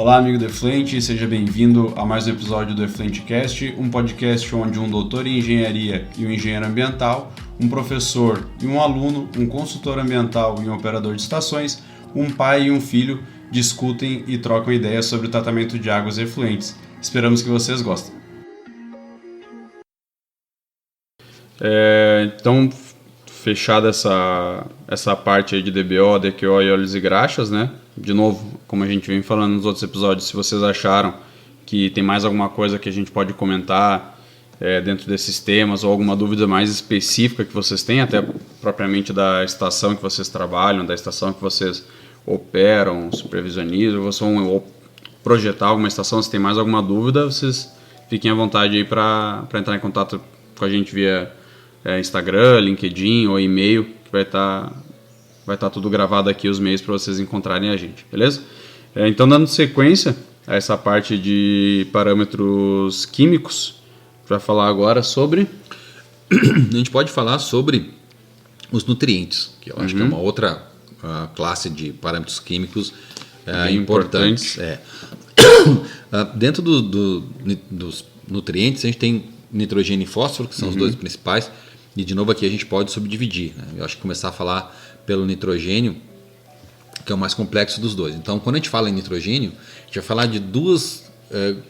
Olá, amigo do Efluente, seja bem-vindo a mais um episódio do EfluenteCast, um podcast onde um doutor em engenharia e um engenheiro ambiental, um professor e um aluno, um consultor ambiental e um operador de estações, um pai e um filho discutem e trocam ideias sobre o tratamento de águas efluentes. Esperamos que vocês gostem. Então, fechada essa parte aí de DBO, DQO e óleos e graxas, né? De novo, como a gente vem falando nos outros episódios, se vocês acharam que tem mais alguma coisa que a gente pode comentar dentro desses temas ou alguma dúvida mais específica que vocês têm, até propriamente da estação que vocês trabalham, da estação que vocês operam, supervisionizam, ou projetar alguma estação, se tem mais alguma dúvida, vocês fiquem à vontade aí para entrar em contato com a gente via Instagram, LinkedIn ou e-mail, que vai estar tudo gravado aqui, os meios para vocês encontrarem a gente, beleza? Então, dando sequência a essa parte de parâmetros químicos, a gente vai falar agora sobre... A gente pode falar sobre os nutrientes, que eu acho que é uma outra classe de parâmetros químicos importantes. Dentro dos nutrientes, a gente tem nitrogênio e fósforo, que são os dois principais, e de novo aqui a gente pode subdividir, né? Eu acho que começar a falar pelo nitrogênio, que é o mais complexo dos dois. Então, quando a gente fala em nitrogênio, a gente vai falar de duas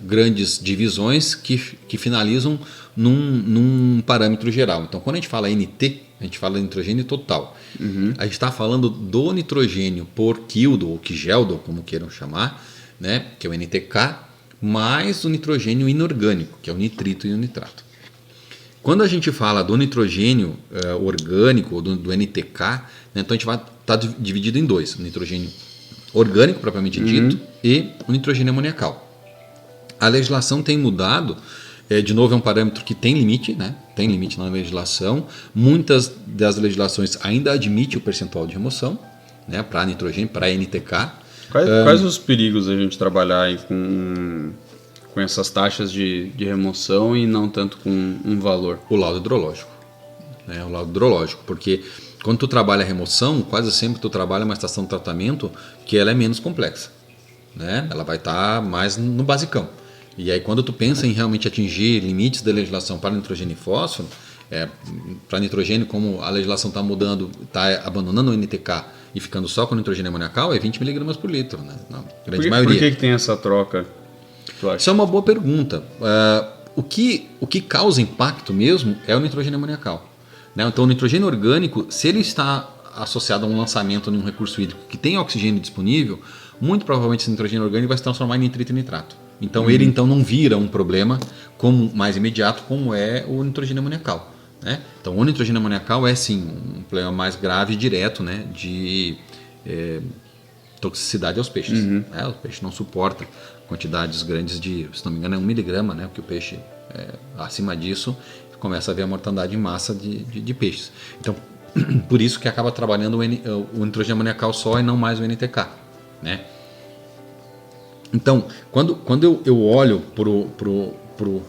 grandes divisões que finalizam num parâmetro geral. Então, quando a gente fala NT, a gente fala de nitrogênio total. A gente está falando do nitrogênio por quildo, ou quigeldo, como queiram chamar, né? Que é o NTK, mais o nitrogênio inorgânico, que é o nitrito e o nitrato. Quando a gente fala do nitrogênio orgânico, ou do NTK, né, então a gente vai estar dividido em dois: o nitrogênio orgânico, propriamente dito, e o nitrogênio amoniacal. A legislação tem mudado, de novo é um parâmetro que tem limite, né? Tem limite na legislação. Muitas das legislações ainda admitem o percentual de remoção, né, para nitrogênio, para NTK. Quais os perigos a gente trabalhar aí com essas taxas de remoção e não tanto com um valor? O laudo hidrológico. Né? O laudo hidrológico, porque quando tu trabalha a remoção, quase sempre tu trabalha uma estação de tratamento que ela é menos complexa. Né? Ela vai estar mais no basicão. E aí quando tu pensa em realmente atingir limites da legislação para nitrogênio e fósforo, para nitrogênio, como a legislação está mudando, está abandonando o NTK e ficando só com nitrogênio amoniacal, é 20 mg por litro, né? Na grande maioria. Por que tem essa troca? Isso é uma boa pergunta. O que causa impacto mesmo é o nitrogênio amoniacal. Né? Então, o nitrogênio orgânico, se ele está associado a um lançamento de um recurso hídrico que tem oxigênio disponível, muito provavelmente esse nitrogênio orgânico vai se transformar em nitrito e nitrato. Então, ele não vira um problema mais imediato como é o nitrogênio amoniacal. Né? Então, o nitrogênio amoniacal é sim um problema mais grave e direto, né, de toxicidade aos peixes. Né? O peixe não suporta quantidades grandes de, se não me engano, é 1 miligrama, né? Porque o peixe, acima disso, começa a haver a mortandade em massa de peixes. Então, por isso que acaba trabalhando o nitrogênio amoniacal só e não mais o NTK. Né? Então, quando eu olho pro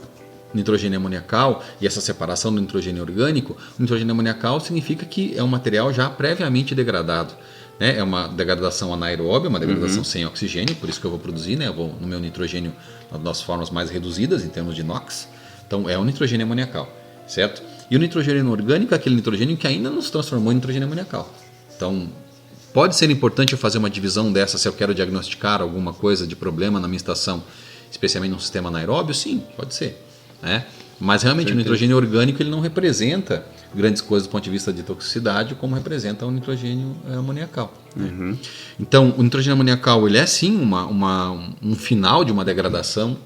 nitrogênio amoniacal e essa separação do nitrogênio orgânico, o nitrogênio amoniacal significa que é um material já previamente degradado. Né? É uma degradação anaeróbia, uma degradação sem oxigênio, por isso que eu vou produzir, né? Eu vou no meu nitrogênio nas formas mais reduzidas em termos de NOx. Então é o nitrogênio amoniacal, certo? E o nitrogênio inorgânico é aquele nitrogênio que ainda não se transformou em nitrogênio amoniacal. Então pode ser importante eu fazer uma divisão dessa se eu quero diagnosticar alguma coisa de problema na minha estação, especialmente no sistema anaeróbio? Sim, pode ser. Né? Mas realmente o nitrogênio orgânico ele não representa grandes coisas do ponto de vista de toxicidade como representa o nitrogênio amoniacal. Né? Então o nitrogênio amoniacal ele é sim um final de uma degradação,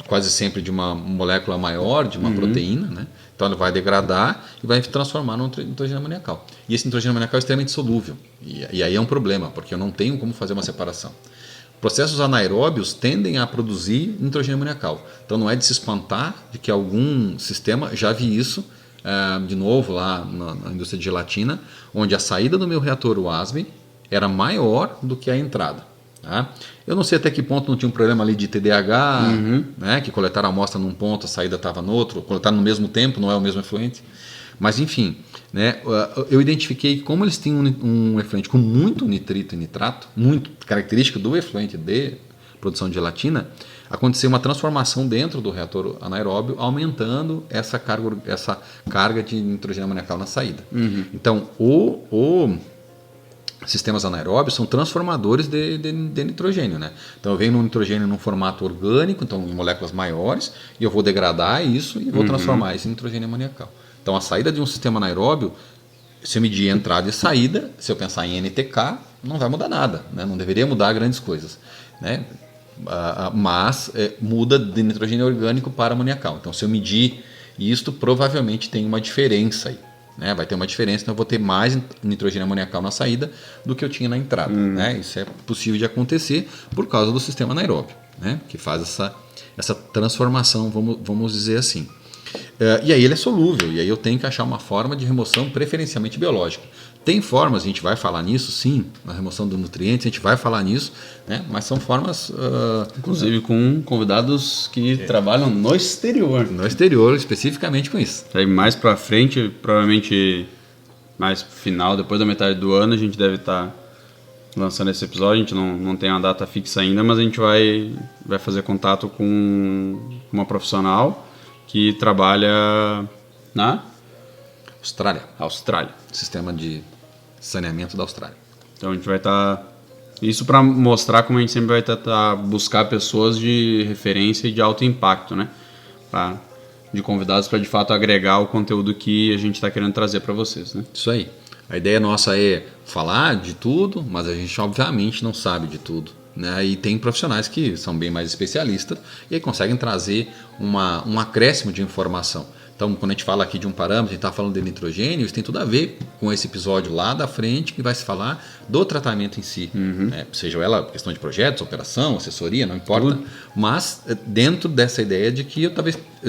quase sempre de uma molécula maior, de uma proteína. Né? Então ele vai degradar e vai transformar no nitrogênio amoniacal. E esse nitrogênio amoniacal é extremamente solúvel. E aí é um problema, porque eu não tenho como fazer uma separação. Processos anaeróbios tendem a produzir nitrogênio amoniacal. Então não é de se espantar de que algum sistema, já vi isso, de novo lá na indústria de gelatina, onde a saída do meu reator WASB era maior do que a entrada. Tá? Eu não sei até que ponto não tinha um problema ali de TDAH, né, que coletaram a amostra num ponto, a saída estava no outro, coletaram no mesmo tempo, não é o mesmo efluente. Mas enfim, né, eu identifiquei que como eles tinham um efluente com muito nitrito e nitrato, muito característico do efluente de produção de gelatina, aconteceu uma transformação dentro do reator anaeróbio, aumentando essa carga de nitrogênio amoniacal na saída. Então, sistemas anaeróbios são transformadores de nitrogênio, né? Então eu venho no nitrogênio num formato orgânico, então em moléculas maiores, e eu vou degradar isso e vou transformar isso em nitrogênio amoniacal. Então a saída de um sistema anaeróbio, se eu medir entrada e saída, se eu pensar em NTK, não vai mudar nada, né? Não deveria mudar grandes coisas, né? Mas muda de nitrogênio orgânico para amoniacal. Então se eu medir isto, provavelmente tem uma diferença aí. Né, vai ter uma diferença, então eu vou ter mais nitrogênio amoniacal na saída do que eu tinha na entrada. Né? Isso é possível de acontecer por causa do sistema anaeróbio, né? Que faz essa transformação, vamos dizer assim. E aí ele é solúvel, e aí eu tenho que achar uma forma de remoção preferencialmente biológica. Tem formas, a gente vai falar nisso, sim, na remoção dos nutrientes, a gente vai falar nisso, né? Mas são formas... Inclusive com convidados que trabalham no exterior. No exterior, especificamente com isso. Aí mais pra frente, provavelmente mais final, depois da metade do ano, a gente deve estar lançando esse episódio. A gente não tem uma data fixa ainda, mas a gente vai fazer contato com uma profissional que trabalha na Austrália. Sistema de saneamento da Austrália. Então a gente vai estar... Isso para mostrar como a gente sempre vai tentar buscar pessoas de referência e de alto impacto, né? De convidados para de fato agregar o conteúdo que a gente está querendo trazer para vocês, né? Isso aí. A ideia nossa é falar de tudo, mas a gente obviamente não sabe de tudo. Né? E tem profissionais que são bem mais especialistas e aí conseguem trazer um acréscimo de informação. Então, quando a gente fala aqui de um parâmetro, a gente está falando de nitrogênio, isso tem tudo a ver com esse episódio lá da frente, que vai se falar do tratamento em si. Né? Seja ela questão de projetos, operação, assessoria, não importa. Mas dentro dessa ideia de que eu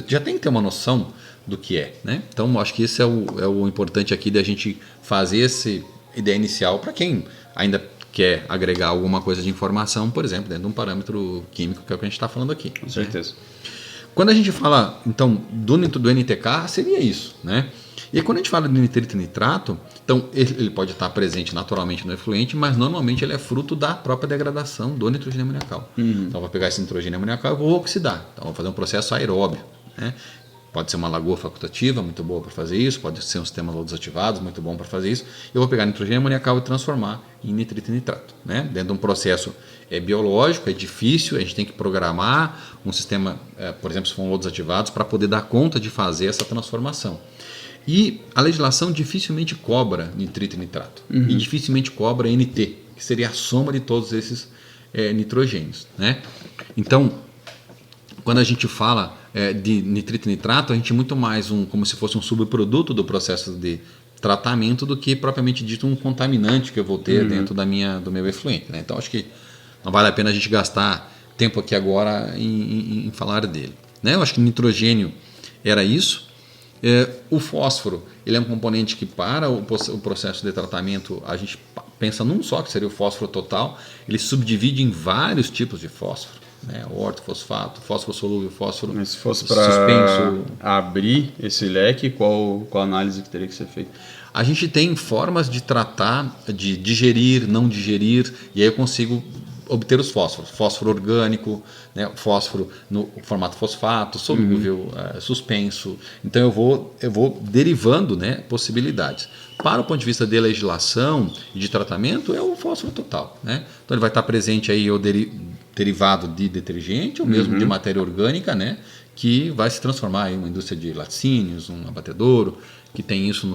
já tenho que ter uma noção do que é. Né? Então, acho que esse é o importante aqui da gente fazer essa ideia inicial para quem ainda quer agregar alguma coisa de informação, por exemplo, dentro de um parâmetro químico, que é o que a gente está falando aqui. Com certeza. Quando a gente fala, então, do NTK, seria isso, né? E aí, quando a gente fala de nitrito e nitrato, então, ele pode estar presente naturalmente no efluente, mas normalmente ele é fruto da própria degradação do nitrogênio amoniacal. Então, eu vou pegar esse nitrogênio amoniacal e vou oxidar. Então, eu vou fazer um processo aeróbio, né? Pode ser uma lagoa facultativa, muito boa para fazer isso. Pode ser um sistema desativado, muito bom para fazer isso. Eu vou pegar nitrogênio amoniacal e transformar em nitrito e nitrato. Né? Dentro de um processo biológico, é difícil, a gente tem que programar um sistema, por exemplo, se for um desativados, para poder dar conta de fazer essa transformação. E a legislação dificilmente cobra nitrito e nitrato. E dificilmente cobra NT, que seria a soma de todos esses nitrogênios. Né? Então, quando a gente fala de nitrito e nitrato, a gente é muito mais como se fosse um subproduto do processo de tratamento do que propriamente dito um contaminante que eu vou ter dentro do meu efluente. Né? Então acho que não vale a pena a gente gastar tempo aqui agora em falar dele. Né? Eu acho que nitrogênio era isso. O fósforo, ele é um componente que para o processo de tratamento a gente pensa num só, que seria o fósforo total. Ele subdivide em vários tipos de fósforo. Né, ortofosfato, fósforo solúvel, fósforo suspenso. Mas se fosse para abrir esse leque, qual análise que teria que ser feita? A gente tem formas de tratar, de digerir, não digerir, e aí eu consigo obter os fósforos. Fósforo orgânico, né, fósforo no formato fosfato, solúvel, suspenso. Então eu vou derivando, né, possibilidades. Para o ponto de vista de legislação e de tratamento, é o fósforo total. Né? Então ele vai estar presente aí o derivado de detergente ou mesmo de matéria orgânica, né, que vai se transformar em uma indústria de laticínios, um abatedouro, que tem isso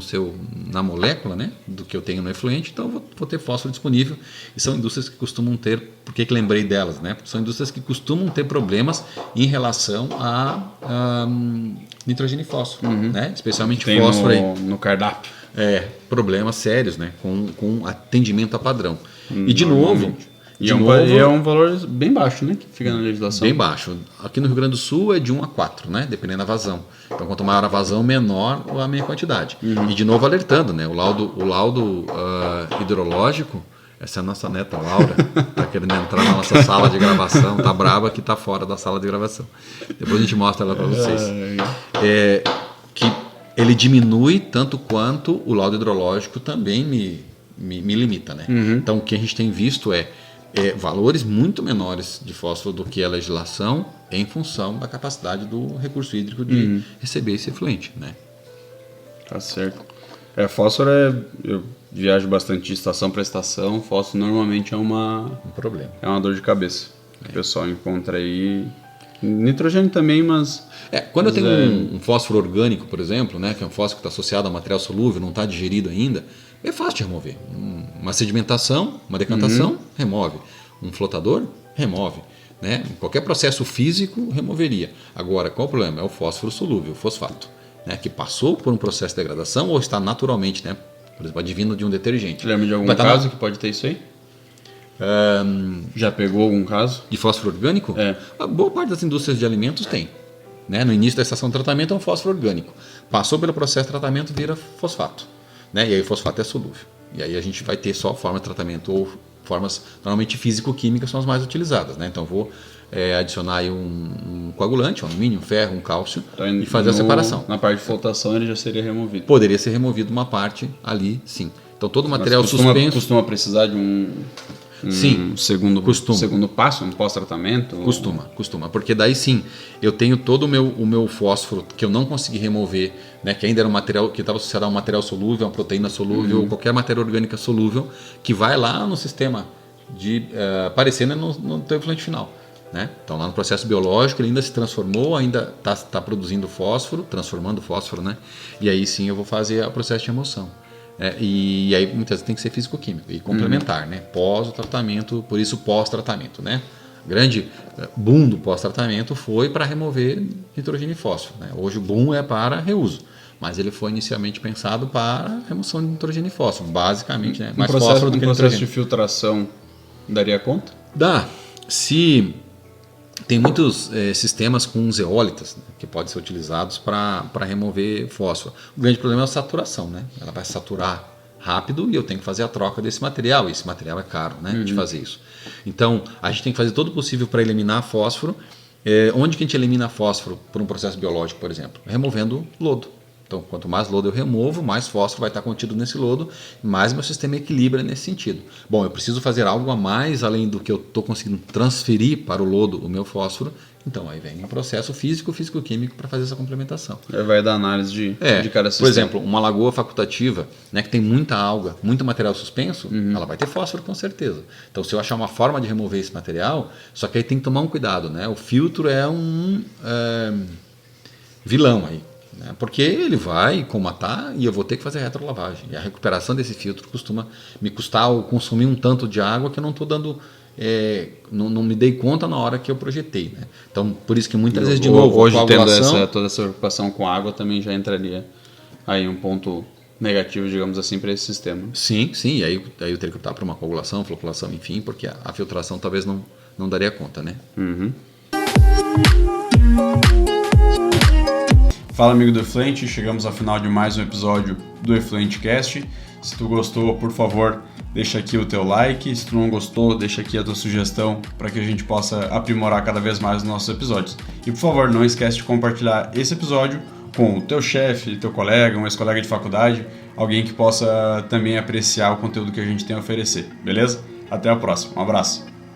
na molécula, né, do que eu tenho no efluente, então eu vou ter fósforo disponível. E são indústrias que costumam ter, por que lembrei delas? Né? São indústrias que costumam ter problemas em relação a nitrogênio e fósforo, né? Especialmente tem fósforo no cardápio. Problemas sérios, né, com atendimento a padrão. E de novo... E é um valor bem baixo, né? Que fica na legislação. Bem baixo. Aqui no Rio Grande do Sul é de 1 a 4, né? Dependendo da vazão. Então, quanto maior a vazão, menor a minha quantidade. E de novo alertando, né? O laudo hidrológico, essa é a nossa neta Laura, está querendo entrar na nossa sala de gravação, tá brava que está fora da sala de gravação. Depois a gente mostra ela para vocês. Que ele diminui tanto quanto o laudo hidrológico também me limita, né? Então, o que a gente tem visto valores muito menores de fósforo do que a legislação em função da capacidade do recurso hídrico de receber esse efluente, né? Tá certo. Fósforo eu viajo bastante de estação para estação. Fósforo normalmente é um problema. É uma dor de cabeça. Que o pessoal encontra aí. Nitrogênio também, mas... Quando eu tenho um fósforo orgânico, por exemplo, né, que é um fósforo que está associado a material solúvel, não está digerido ainda, é fácil de remover. Uma sedimentação, uma decantação, remove. Um flotador, remove. Né? Qualquer processo físico removeria. Agora, qual o problema? É o fósforo solúvel, o fosfato, né, que passou por um processo de degradação ou está naturalmente, né, por exemplo, advindo de um detergente. Lembra de algum caso que pode ter isso aí? Já pegou algum caso? De fósforo orgânico? A boa parte das indústrias de alimentos tem. Né? No início da estação de tratamento é um fósforo orgânico. Passou pelo processo de tratamento, vira fosfato. Né? E aí o fosfato é solúvel. E aí a gente vai ter só forma de tratamento ou formas normalmente físico-químicas são as mais utilizadas. Né? Então vou adicionar aí um coagulante, um alumínio, um ferro, um cálcio e fazer a separação. Na parte de flotação ele já seria removido. Poderia ser removido uma parte ali, sim. Então todo o material suspenso... Costuma precisar de sim, segundo passo, um pós-tratamento? Costuma, porque daí sim, eu tenho todo o meu fósforo que eu não consegui remover, né, que ainda era um material que estava associado a um material solúvel, a uma proteína solúvel, qualquer matéria orgânica solúvel, que vai lá no sistema de aparecendo no teu efluente final. Né? Então lá no processo biológico ele ainda se transformou, ainda está produzindo fósforo, transformando fósforo, né? E aí sim eu vou fazer o processo de remoção. E aí muitas vezes tem que ser físico-químico e complementar, né? Pós o tratamento, por isso pós-tratamento, né? O grande boom do pós-tratamento foi para remover nitrogênio e fósforo, né? Hoje o boom é para reuso, mas ele foi inicialmente pensado para remoção de nitrogênio e fósforo, basicamente, né? Mais fósforo do que nitrogênio. Processo de filtração daria conta? Dá. Se tem muitos sistemas com zeólitas, né, que podem ser utilizados para remover fósforo. O grande problema é a saturação, né? Ela vai saturar rápido e eu tenho que fazer a troca desse material. E esse material é caro, né, de fazer isso. Então, a gente tem que fazer todo o possível para eliminar fósforo. Onde que a gente elimina fósforo por um processo biológico, por exemplo? Removendo lodo. Então, quanto mais lodo eu removo, mais fósforo vai estar contido nesse lodo, mais meu sistema equilibra nesse sentido. Bom, eu preciso fazer algo a mais, além do que eu estou conseguindo transferir para o lodo o meu fósforo. Então, aí vem um processo físico-químico para fazer essa complementação. Vai dar análise de cada sistema. Por exemplo, uma lagoa facultativa, né, que tem muita alga, muito material suspenso, ela vai ter fósforo com certeza. Então, se eu achar uma forma de remover esse material, só que aí tem que tomar um cuidado, né? O filtro é um vilão aí. Porque ele vai comatar e eu vou ter que fazer retrolavagem. E a recuperação desse filtro costuma me custar ou consumir um tanto de água que eu não estou dando, não me dei conta na hora que eu projetei. Né? Então, por isso que muitas vezes, de novo, hoje tendo toda essa preocupação com água também já entraria aí um ponto negativo, digamos assim, para esse sistema. Sim, e aí eu teria que optar por uma coagulação, floculação, enfim, porque a filtração talvez não daria conta, né? Fala, amigo do Efluente, chegamos ao final de mais um episódio do Efluente Cast. Se tu gostou, por favor, deixa aqui o teu like. Se tu não gostou, deixa aqui a tua sugestão para que a gente possa aprimorar cada vez mais os nossos episódios. E por favor, não esquece de compartilhar esse episódio com o teu chefe, teu colega, um ex-colega de faculdade, alguém que possa também apreciar o conteúdo que a gente tem a oferecer, beleza? Até a próxima, um abraço!